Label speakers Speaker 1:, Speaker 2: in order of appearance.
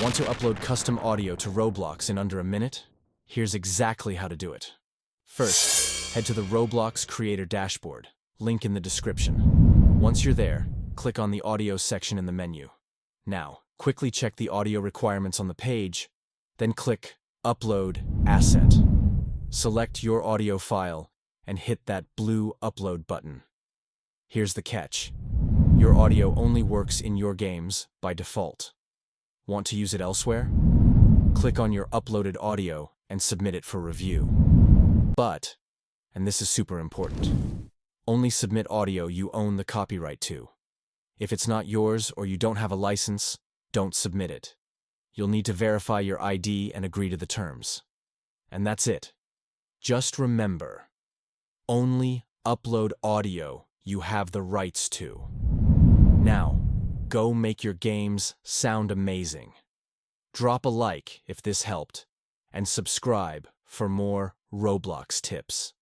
Speaker 1: Want to upload custom audio to Roblox in under a minute? Here's exactly how to do it. First, head to the Roblox Creator Dashboard, link in the description. Once you're there, click on the Audio section in the menu. Now, quickly check the audio requirements on the page, then click Upload Asset. Select your audio file and hit that blue Upload button. Here's the catch. Your audio only works in your games by default. Want to use it elsewhere? Click on your uploaded audio and submit it for review. But, and this is super important, only submit audio you own the copyright to. If it's not yours or you don't have a license, don't submit it. You'll need to verify your ID and agree to the terms. And that's it. Just remember, only upload audio you have the rights to. Now, go make your games sound amazing. Drop a like if this helped, and subscribe for more Roblox tips.